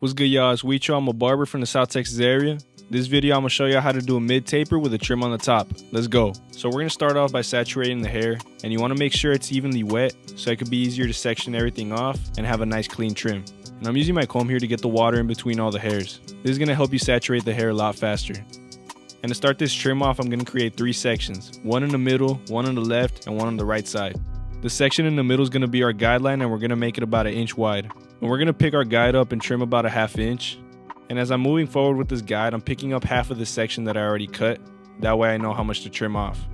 What's good, y'all? It's Weecho. I'm a barber from the South Texas area. This video, I'm going to show you how to do a mid-taper with a trim on the top. Let's go. So we're going to start off by saturating the hair, and you want to make sure it's evenly wet so it could be easier to section everything off and have a nice clean trim. And I'm using my comb here to get the water in between all the hairs. This is going to help you saturate the hair a lot faster. And to start this trim off, I'm going to create 3 sections. One in the middle, one on the left, and one on the right side. The section in the middle is going to be our guideline, and we're going to make it about 1 inch wide. And we're going to pick our guide up and trim about 1/2 inch. And as I'm moving forward with this guide, I'm picking up half of the section that I already cut. That way I know how much to trim off.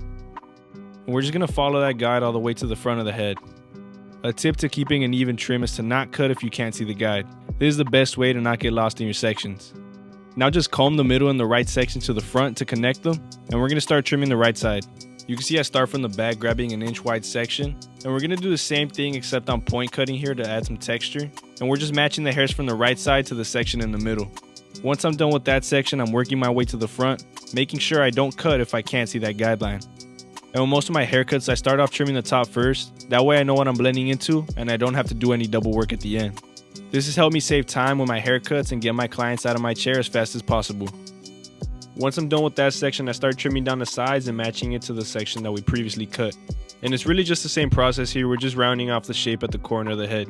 And we're just going to follow that guide all the way to the front of the head. A tip to keeping an even trim is to not cut if you can't see the guide. This is the best way to not get lost in your sections. Now just comb the middle and the right section to the front to connect them. And we're going to start trimming the right side. You can see I start from the back, grabbing 1 inch wide section. And we're going to do the same thing except I'm point cutting here to add some texture. And we're just matching the hairs from the right side to the section in the middle. Once I'm done with that section, I'm working my way to the front, making sure I don't cut if I can't see that guideline. And with most of my haircuts, I start off trimming the top first. That way I know what I'm blending into and I don't have to do any double work at the end. This has helped me save time with my haircuts and get my clients out of my chair as fast as possible. Once I'm done with that section, I start trimming down the sides and matching it to the section that we previously cut. And it's really just the same process here, we're just rounding off the shape at the corner of the head.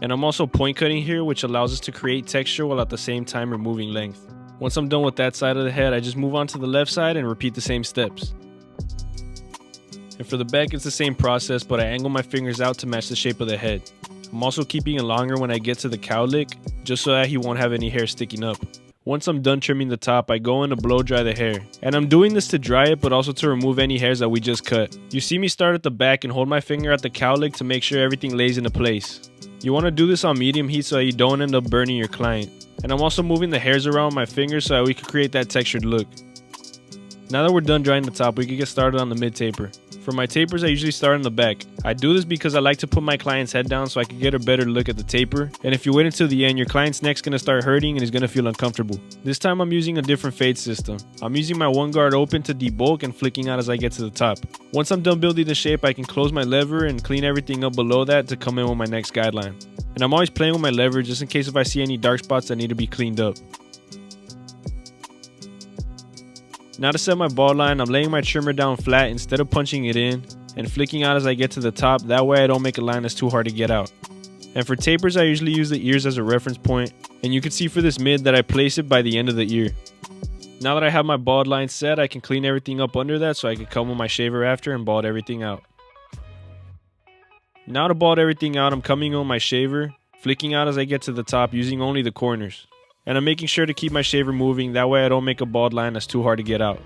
And I'm also point cutting here, which allows us to create texture while at the same time removing length. Once I'm done with that side of the head, I just move on to the left side and repeat the same steps. And for the back, it's the same process, but I angle my fingers out to match the shape of the head. I'm also keeping it longer when I get to the cowlick, just so that he won't have any hair sticking up. Once I'm done trimming the top, I go in to blow dry the hair. And I'm doing this to dry it, but also to remove any hairs that we just cut. You see me start at the back and hold my finger at the cowlick to make sure everything lays into place. You want to do this on medium heat so that you don't end up burning your client. And I'm also moving the hairs around my fingers so that we can create that textured look. Now that we're done drying the top, we can get started on the mid-taper. For my tapers, I usually start in the back. I do this because I like to put my client's head down so I can get a better look at the taper. And if you wait until the end, your client's neck's going to start hurting and he's going to feel uncomfortable. This time I'm using a different fade system. I'm using my one guard open to debulk and flicking out as I get to the top. Once I'm done building the shape, I can close my lever and clean everything up below that to come in with my next guideline. And I'm always playing with my lever just in case if I see any dark spots that need to be cleaned up. Now to set my bald line, I'm laying my trimmer down flat instead of punching it in and flicking out as I get to the top. That way I don't make a line that's too hard to get out. And for tapers, I usually use the ears as a reference point, and you can see for this mid that I place it by the end of the ear. Now that I have my bald line set, I can clean everything up under that so I can come with my shaver after and bald everything out. Now to bald everything out, I'm coming in with my shaver, flicking out as I get to the top using only the corners. And I'm making sure to keep my shaver moving, that way I don't make a bald line that's too hard to get out.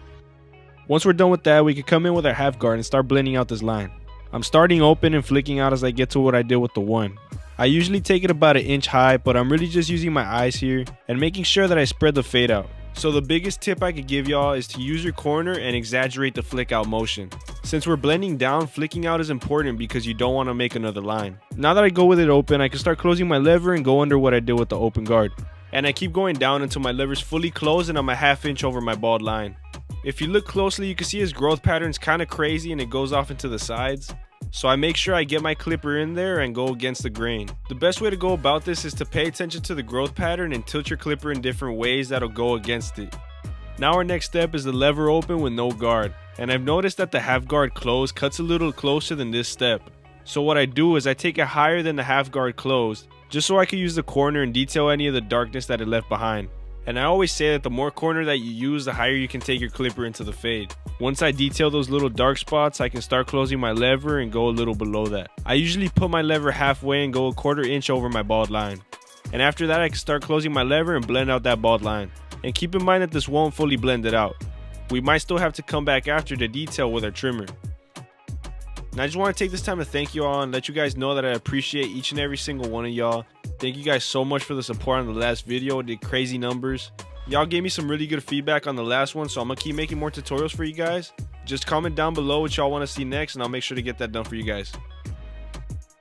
Once we're done with that, we can come in with our half guard and start blending out this line. I'm starting open and flicking out as I get to what I did with the one. I usually take it about 1 inch high, but I'm really just using my eyes here and making sure that I spread the fade out. So the biggest tip I could give y'all is to use your corner and exaggerate the flick out motion. Since we're blending down, flicking out is important because you don't want to make another line. Now that I go with it open, I can start closing my lever and go under what I did with the open guard. And I keep going down until my lever's fully closed and I'm 1/2 inch over my bald line. If you look closely, you can see his growth pattern's kind of crazy and it goes off into the sides. So I make sure I get my clipper in there and go against the grain. The best way to go about this is to pay attention to the growth pattern and tilt your clipper in different ways that'll go against it. Now our next step is the lever open with no guard. And I've noticed that the half guard closed cuts a little closer than this step. So what I do is I take it higher than the half guard closed, just so I can use the corner and detail any of the darkness that it left behind. And I always say that the more corner that you use, the higher you can take your clipper into the fade. Once I detail those little dark spots, I can start closing my lever and go a little below that. I usually put my lever halfway and go 1/4 inch over my bald line. And after that, I can start closing my lever and blend out that bald line. And keep in mind that this won't fully blend it out. We might still have to come back after to detail with our trimmer. And I just want to take this time to thank you all and let you guys know that I appreciate each and every single one of y'all. Thank you guys so much for the support on the last video. It did crazy numbers. Y'all gave me some really good feedback on the last one, so I'm going to keep making more tutorials for you guys. Just comment down below what y'all want to see next and I'll make sure to get that done for you guys.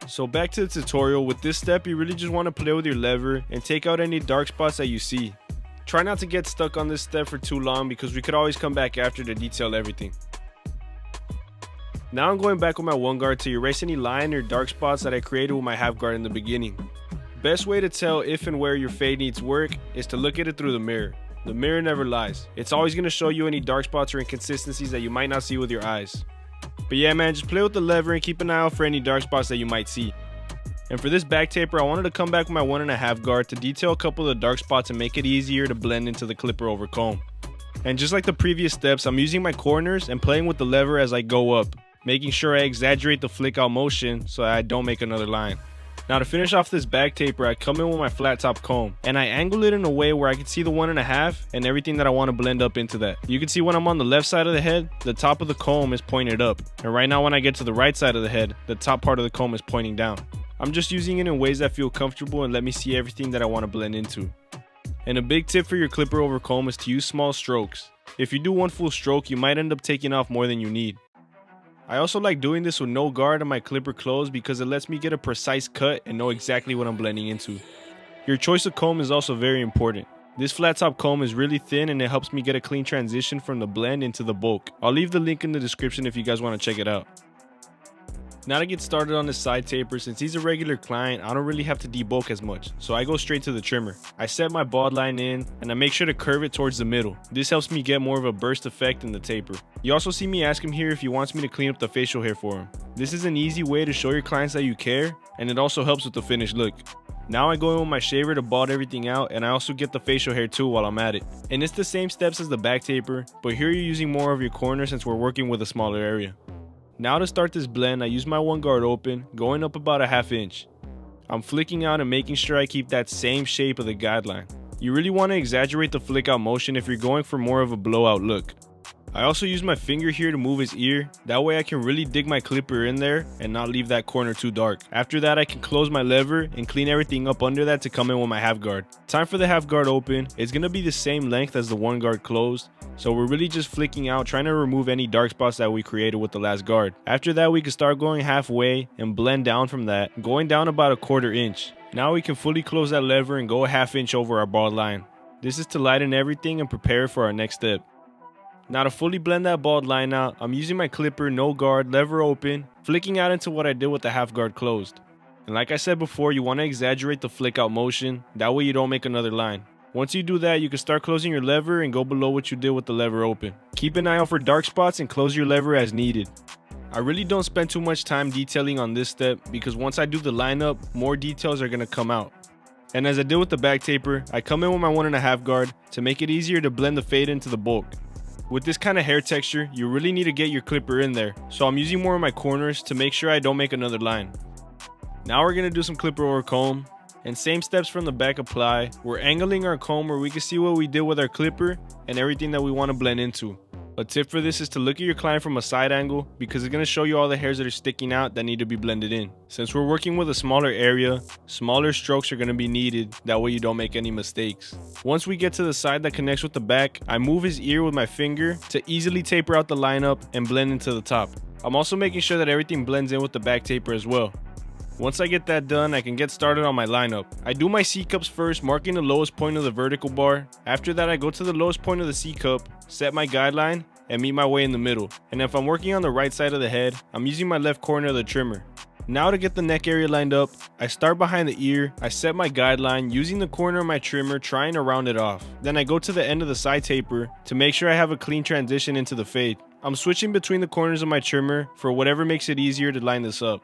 So back to the tutorial. With this step, you really just want to play with your lever and take out any dark spots that you see. Try not to get stuck on this step for too long because we could always come back after to detail everything. Now I'm going back with my one guard to erase any line or dark spots that I created with my half guard in the beginning. best way to tell if and where your fade needs work is to look at it through the mirror. The mirror never lies. It's always going to show you any dark spots or inconsistencies that you might not see with your eyes. But yeah man, just play with the lever and keep an eye out for any dark spots that you might see. And for this back taper, I wanted to come back with my 1.5 guard to detail a couple of the dark spots and make it easier to blend into the clipper over comb. And just like the previous steps, I'm using my corners and playing with the lever as I go up, making sure I exaggerate the flick out motion so I don't make another line. Now to finish off this back taper, I come in with my flat top comb and I angle it in a way where I can see the 1.5 and everything that I want to blend up into that. You can see when I'm on the left side of the head, the top of the comb is pointed up. And right now when I get to the right side of the head, the top part of the comb is pointing down. I'm just using it in ways that feel comfortable and let me see everything that I want to blend into. And a big tip for your clipper over comb is to use small strokes. If you do one full stroke, you might end up taking off more than you need. I also like doing this with no guard and my clipper closed because it lets me get a precise cut and know exactly what I'm blending into. Your choice of comb is also very important. This flat top comb is really thin and it helps me get a clean transition from the blend into the bulk. I'll leave the link in the description if you guys want to check it out. Now to get started on this side taper, since he's a regular client, I don't really have to debulk as much, so I go straight to the trimmer. I set my bald line in, and I make sure to curve it towards the middle. This helps me get more of a burst effect in the taper. You also see me ask him here if he wants me to clean up the facial hair for him. This is an easy way to show your clients that you care, and it also helps with the finished look. Now I go in with my shaver to bald everything out, and I also get the facial hair too while I'm at it. And it's the same steps as the back taper, but here you're using more of your corner since we're working with a smaller area. Now to start this blend, I use my 1 guard open, going up about a ½ inch. I'm flicking out and making sure I keep that same shape of the guideline. You really want to exaggerate the flick out motion if you're going for more of a blowout look. I also use my finger here to move his ear, that way I can really dig my clipper in there and not leave that corner too dark. After that I can close my lever and clean everything up under that to come in with my ½ guard. Time for the ½ guard open. It's going to be the same length as the 1 guard closed, so we're really just flicking out, trying to remove any dark spots that we created with the last guard. After that we can start going halfway and blend down from that, going down about a ¼ inch. Now we can fully close that lever and go a ½ inch over our bald line. This is to lighten everything and prepare for our next step. Now to fully blend that bald line out, I'm using my clipper, no guard, lever open, flicking out into what I did with the ½ guard closed. And like I said before, you want to exaggerate the flick out motion, that way you don't make another line. Once you do that, you can start closing your lever and go below what you did with the lever open. Keep an eye out for dark spots and close your lever as needed. I really don't spend too much time detailing on this step because once I do the lineup, more details are going to come out. And as I did with the back taper, I come in with my 1.5 guard to make it easier to blend the fade into the bulk. With this kind of hair texture, you really need to get your clipper in there, so I'm using more of my corners to make sure I don't make another line. Now we're going to do some clipper over comb, and same steps from the back apply. We're angling our comb where we can see what we did with our clipper and everything that we want to blend into. A tip for this is to look at your client from a side angle because it's going to show you all the hairs that are sticking out that need to be blended in. Since we're working with a smaller area, smaller strokes are going to be needed, that way you don't make any mistakes. Once we get to the side that connects with the back, I move his ear with my finger to easily taper out the lineup and blend into the top. I'm also making sure that everything blends in with the back taper as well. Once I get that done, I can get started on my lineup. I do my C-cups first, marking the lowest point of the vertical bar. After that, I go to the lowest point of the C-cup, set my guideline, and meet my way in the middle. And if I'm working on the right side of the head, I'm using my left corner of the trimmer. Now to get the neck area lined up, I start behind the ear, I set my guideline using the corner of my trimmer, trying to round it off. Then I go to the end of the side taper to make sure I have a clean transition into the fade. I'm switching between the corners of my trimmer for whatever makes it easier to line this up.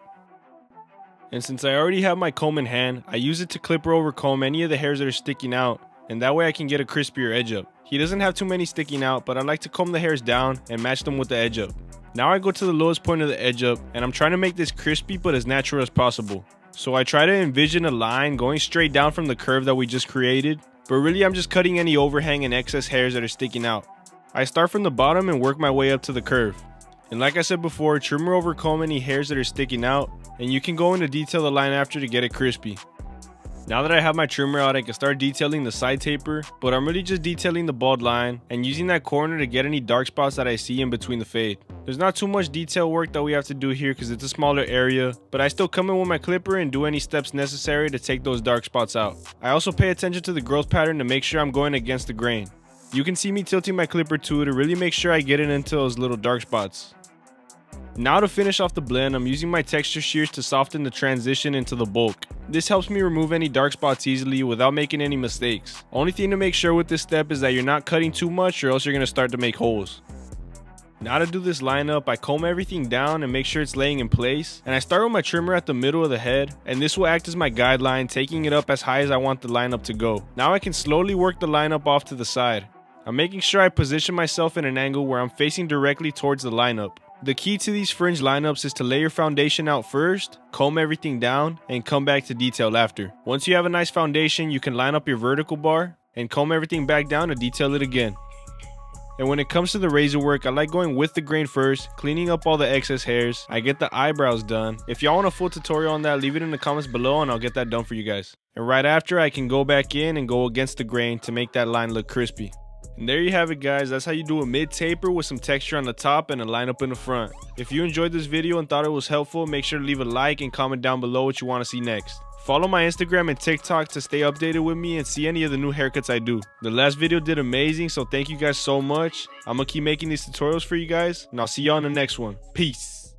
And since I already have my comb in hand, I use it to clipper over comb any of the hairs that are sticking out, and that way I can get a crispier edge up. He doesn't have too many sticking out, but I like to comb the hairs down and match them with the edge up. Now I go to the lowest point of the edge up, and I'm trying to make this crispy but as natural as possible. So I try to envision a line going straight down from the curve that we just created, but really I'm just cutting any overhang and excess hairs that are sticking out. I start from the bottom and work my way up to the curve. And like I said before, trimmer over comb any hairs that are sticking out, and you can go into detail the line after to get it crispy. Now that I have my trimmer out, I can start detailing the side taper, but I'm really just detailing the bald line and using that corner to get any dark spots that I see in between the fade. There's not too much detail work that we have to do here because it's a smaller area, but I still come in with my clipper and do any steps necessary to take those dark spots out. I also pay attention to the growth pattern to make sure I'm going against the grain. You can see me tilting my clipper too to really make sure I get it into those little dark spots. Now to finish off the blend, I'm using my texture shears to soften the transition into the bulk. This helps me remove any dark spots easily without making any mistakes. Only thing to make sure with this step is that you're not cutting too much, or else you're going to start to make holes. Now to do this lineup, I comb everything down and make sure it's laying in place, and I start with my trimmer at the middle of the head, and this will act as my guideline, taking it up as high as I want the lineup to go. Now I can slowly work the lineup off to the side. I'm making sure I position myself in an angle where I'm facing directly towards the lineup. The key to these fringe lineups is to lay your foundation out first, comb everything down, and come back to detail after. Once you have a nice foundation, you can line up your vertical bar and comb everything back down to detail it again. And when it comes to the razor work, I like going with the grain first, cleaning up all the excess hairs. I get the eyebrows done. If y'all want a full tutorial on that, leave it in the comments below and I'll get that done for you guys. And right after, I can go back in and go against the grain to make that line look crispy. And there you have it, guys. That's how you do a mid taper with some texture on the top and a lineup in the front. If you enjoyed this video and thought it was helpful, make sure to leave a like and comment down below what you want to see next. Follow my Instagram and TikTok to stay updated with me and see any of the new haircuts I do. The last video did amazing, so thank you guys so much. I'm gonna keep making these tutorials for you guys, and I'll see y'all in the next one. Peace.